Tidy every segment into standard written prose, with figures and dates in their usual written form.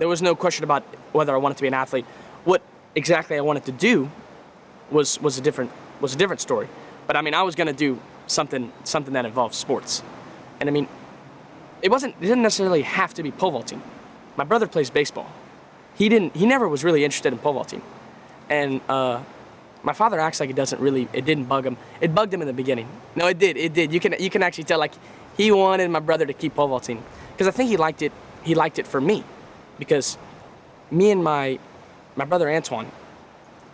There was no question about whether I wanted to be an athlete. What exactly I wanted to do was a different story. But I mean, I was going to do something that involved sports. And I mean, it didn't necessarily have to be pole vaulting. My brother plays baseball. He never was really interested in pole vaulting. And my father acts like it didn't bug him. It bugged him in the beginning. No, it did. You can actually tell, like, he wanted my brother to keep pole vaulting. Because I think he liked it for me. Because me and my brother Antoine,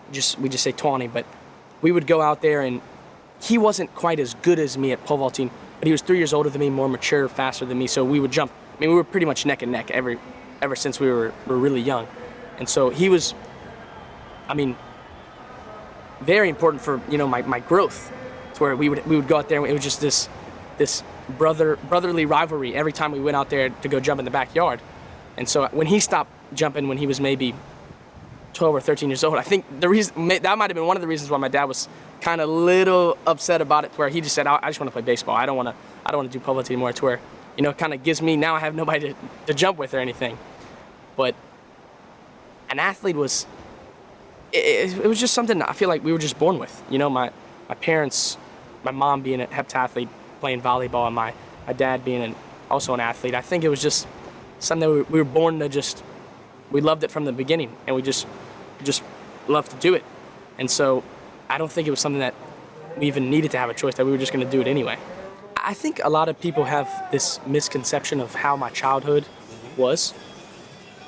we just say Tawny, but we would go out there, and he wasn't quite as good as me at pole vaulting, but he was 3 years older than me, more mature, faster than me, so we would jump. I mean, we were pretty much neck and neck ever since we were really young. And so he was, I mean, very important for, you know, my growth, to where we would go out there, and it was just this brotherly rivalry every time we went out there to go jump in the backyard. And so when he stopped jumping when he was maybe 12 or 13 years old, I think that might have been one of the reasons why my dad was kind of little upset about it, to where he just said, I just want to play baseball. I don't want to do pole vaulting anymore, to where, you know, it kind of gives me, now I have nobody to jump with or anything. But an athlete was, it was just something I feel like we were just born with. You know, my parents, my mom being a heptathlete, playing volleyball, and my dad being also an athlete. I think it was just something that we were born to we loved it from the beginning, and we just loved to do it. And so I don't think it was something that we even needed to have a choice, that we were just going to do it anyway. I think a lot of people have this misconception of how my childhood was.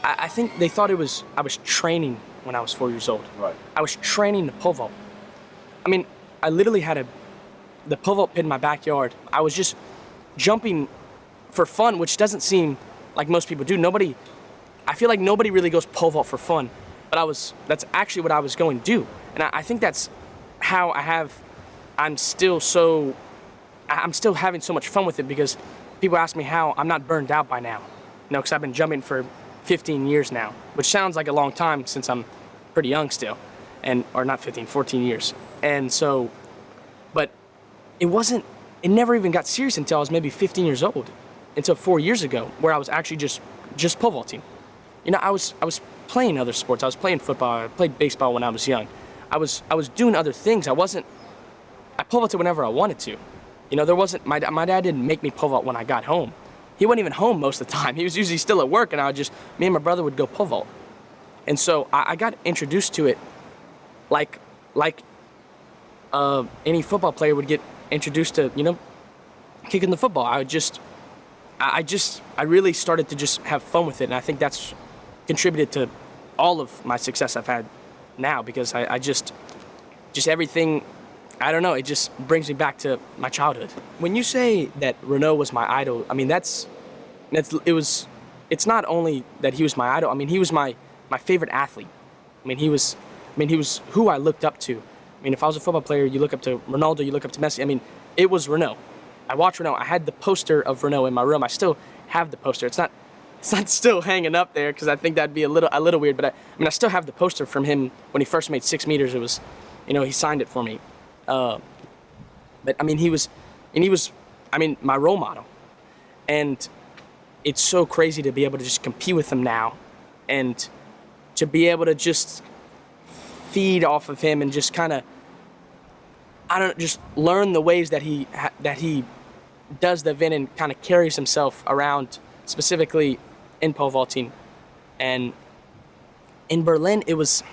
I think they thought I was training when I was 4 years old. Right. I was training to pole vault. I mean, I literally had the pole vault pit in my backyard. I was just jumping for fun, which doesn't seem like most people do. I feel like nobody really goes pole vault for fun, but that's actually what I was going to do. And I think that's how I'm still having so much fun with it, because people ask me how I'm not burned out by now. You know, because I've been jumping for 15 years now, which sounds like a long time since I'm pretty young still, or not 15, 14 years. And so, but it never even got serious until I was maybe 15 years old, until 4 years ago, where I was actually just pole vaulting. You know, I was playing other sports. I was playing football. I played baseball when I was young. I was doing other things. I pole vaulted whenever I wanted to. You know, my dad didn't make me pole vault when I got home. He wasn't even home most of the time. He was usually still at work, and me and my brother would go pole vault. And so I got introduced to it like any football player would get introduced to, you know, kicking the football. I really started to just have fun with it, and I think that's contributed to all of my success I've had now, because I just everything, I don't know, it just brings me back to my childhood. When you say that Renaud was my idol, I mean, it's not only that he was my idol, I mean, he was my favorite athlete. I mean, he was who I looked up to. I mean, if I was a football player, you look up to Ronaldo, you look up to Messi. I mean, it was Renaud. I watched Renaud. I had the poster of Renaud in my room. I still have the poster. It's not still hanging up there, because I think that'd be a little weird. But I still have the poster from him when he first made 6 meters. It was, you know, he signed it for me. But I mean, he was my role model. And it's so crazy to be able to just compete with him now, and to be able to just feed off of him, and just kind of, just learn the ways that he does the event, and kind of carries himself around, specifically in pole vaulting. And in Berlin, it was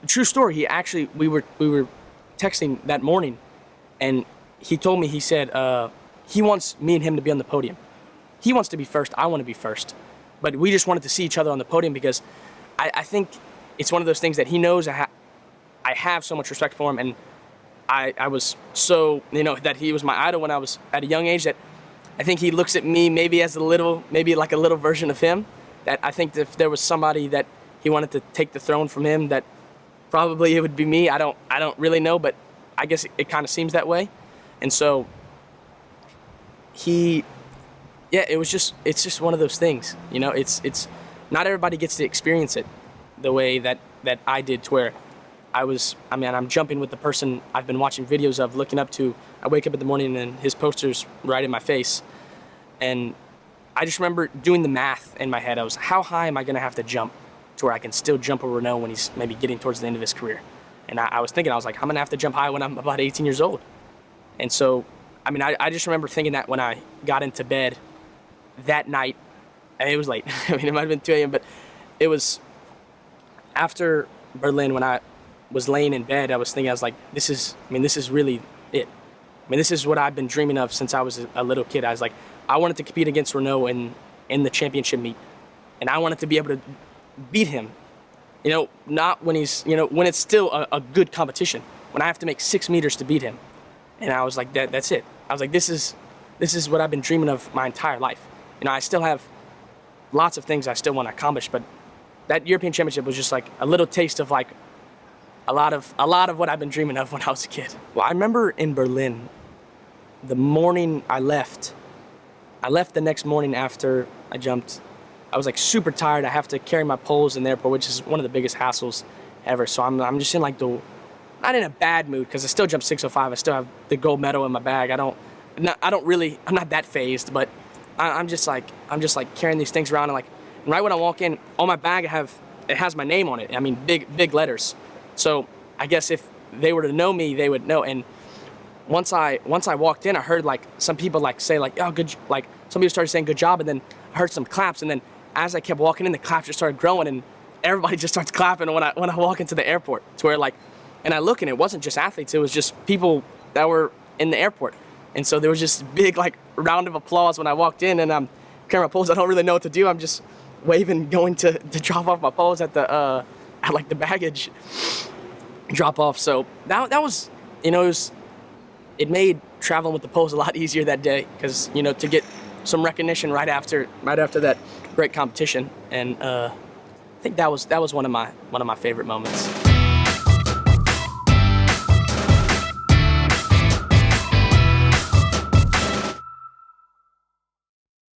a true story. We were texting that morning, and he told me, he said, he wants me and him to be on the podium. He wants to be first, I want to be first. But we just wanted to see each other on the podium, because I think it's one of those things that he knows I have so much respect for him, and I was so, you know, that he was my idol when I was at a young age, that I think he looks at me maybe as maybe like a little version of him, that I think if there was somebody that he wanted to take the throne from him, that probably it would be me. I don't really know, but I guess it kind of seems that way. And so it's just one of those things, you know, it's not everybody gets to experience it the way that I did, to where I'm jumping with the person I've been watching videos of, looking up to. I wake up in the morning and his poster's right in my face. And I just remember doing the math in my head. I was, how high am I going to have to jump to where I can still jump a Renault when he's maybe getting towards the end of his career? And I was thinking, I was like, I'm going to have to jump high when I'm about 18 years old. And so, I mean, I just remember thinking that when I got into bed that night, and it was late. I mean, it might have been 2 a.m., but it was after Berlin when I was laying in bed. I was thinking, I was like, this is really it. I mean, this is what I've been dreaming of since I was a little kid. I was like, I wanted to compete against Renault in the championship meet, and I wanted to be able to beat him. You know, not when he's, you know, when it's still a good competition, when I have to make 6 meters to beat him. And I was like, that's it. I was like, this is what I've been dreaming of my entire life. You know, I still have lots of things I still want to accomplish, but that European Championship was just like a little taste of like a lot of what I've been dreaming of when I was a kid. Well, I remember in Berlin, the morning I left the next morning after I jumped. I was like super tired. I have to carry my poles in the airport, which is one of the biggest hassles ever. So I'm just in like not in a bad mood because I still jumped 605. I still have the gold medal in my bag. I'm not that phased, but I'm just like carrying these things around, and like right when I walk in, on my bag it has my name on it. I mean, big letters. So I guess if they were to know me, they would know. And once I walked in, I heard like some people like say like, oh, good, like some people started saying good job, and then I heard some claps, and then as I kept walking in, the claps just started growing, and everybody just starts clapping when I walk into the airport. To where like, and I look, and it wasn't just athletes, it was just people that were in the airport. And so there was just big like round of applause when I walked in, and I'm carrying my poles. I don't really know what to do. I'm just waving, going to drop off my poles at the like the baggage drop off. So that was, you know, it made traveling with the poles a lot easier that day, because, you know, to get some recognition right after that great competition. And I think that was one of my favorite moments.